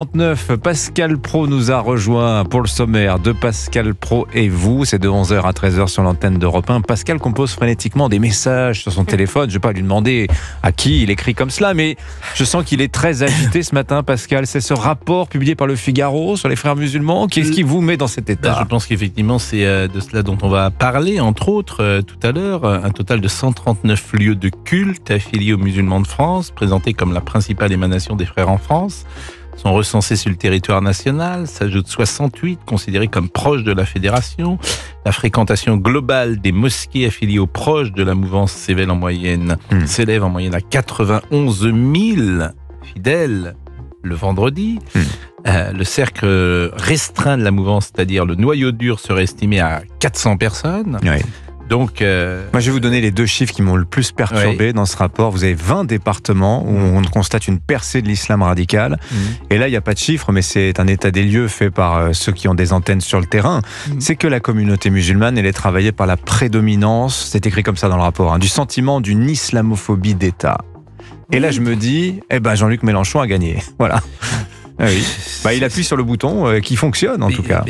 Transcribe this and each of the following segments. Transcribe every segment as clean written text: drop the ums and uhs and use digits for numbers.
39, Pascal Praud nous a rejoint pour le sommaire de Pascal Praud et vous. C'est de 11h à 13h sur l'antenne d'Europe 1. Pascal compose frénétiquement des messages sur son téléphone. Je ne vais pas lui demander à qui il écrit comme cela, mais je sens qu'il est très agité ce matin, Pascal. C'est ce rapport publié par le Figaro sur les frères musulmans. Qu'est-ce qui vous met dans cet état ? Je pense qu'effectivement, c'est de cela dont on va parler, entre autres, tout à l'heure. Un total de 139 lieux de culte affiliés aux musulmans de France, présentés comme la principale émanation des frères en France, sont recensés sur le territoire national, s'ajoutent 68 considérés comme proches de la fédération. La fréquentation globale des mosquées affiliées aux proches de la mouvance s'élève en moyenne à 91 000 fidèles le vendredi. Le cercle restreint de la mouvance, c'est-à-dire le noyau dur, serait estimé à 400 personnes. Oui. Donc, moi, je vais vous donner les deux chiffres qui m'ont le plus perturbé dans ce rapport. Vous avez 20 départements où on constate une percée de l'islam radical. Et là, il n'y a pas de chiffres, mais c'est un état des lieux fait par ceux qui ont des antennes sur le terrain. C'est que la communauté musulmane, elle est travaillée par la prédominance, c'est écrit comme ça dans le rapport, du sentiment d'une islamophobie d'État. Et là, je me dis, Jean-Luc Mélenchon a gagné. Voilà. Ah oui. Il appuie sur le bouton qui fonctionne, en tout cas.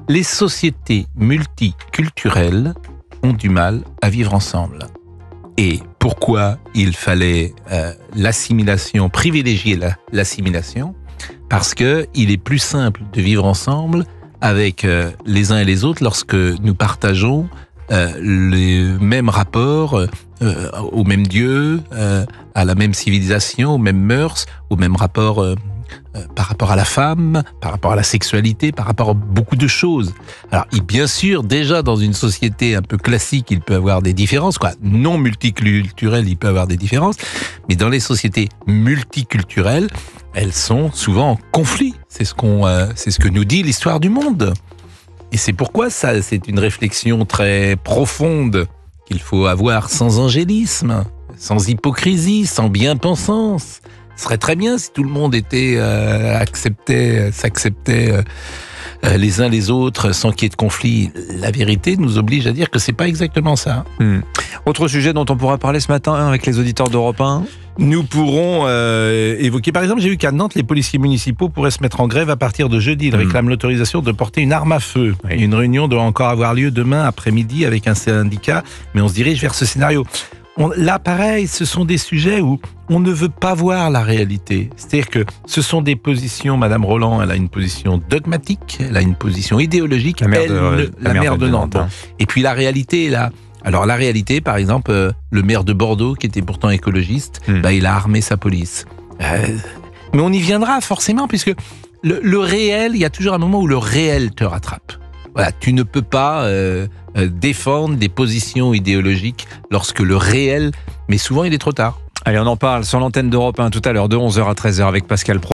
Les sociétés multiculturelles ont du mal à vivre ensemble. Et pourquoi il fallait l'assimilation, privilégier l'assimilation ? Parce que il est plus simple de vivre ensemble avec les uns et les autres lorsque nous partageons les mêmes rapports au même Dieu, à la même civilisation, aux mêmes mœurs, aux mêmes rapports par rapport à la femme, par rapport à la sexualité, par rapport à beaucoup de choses. Alors, bien sûr, déjà dans une société un peu classique, il peut y avoir des différences, non multiculturelles, il peut y avoir des différences, mais dans les sociétés multiculturelles, elles sont souvent en conflit. C'est ce que nous dit l'histoire du monde. Et c'est pourquoi c'est une réflexion très profonde qu'il faut avoir sans angélisme, sans hypocrisie, sans bien-pensance. Ce serait très bien si tout le monde s'acceptait les uns les autres sans qu'il y ait de conflit. La vérité nous oblige à dire que c'est pas exactement ça. Autre sujet dont on pourra parler ce matin avec les auditeurs d'Europe 1. Nous pourrons évoquer, par exemple, j'ai vu qu'à Nantes, les policiers municipaux pourraient se mettre en grève à partir de jeudi. Ils réclament l'autorisation de porter une arme à feu. Oui. Une réunion doit encore avoir lieu demain après-midi avec un syndicat, mais on se dirige vers ce scénario. Là, pareil, ce sont des sujets où on ne veut pas voir la réalité. C'est-à-dire que ce sont des positions, Madame Roland, elle a une position dogmatique, elle a une position idéologique, la maire de Nantes. Et puis la réalité est là. Alors la réalité, par exemple, le maire de Bordeaux, qui était pourtant écologiste, il a armé sa police. Mais on y viendra forcément, puisque le réel, il y a toujours un moment où le réel te rattrape. Voilà, tu ne peux pas défendre des positions idéologiques lorsque le réel, mais souvent il est trop tard. Allez, on en parle sur l'antenne d'Europe 1 tout à l'heure de 11h à 13h avec Pascal Praud.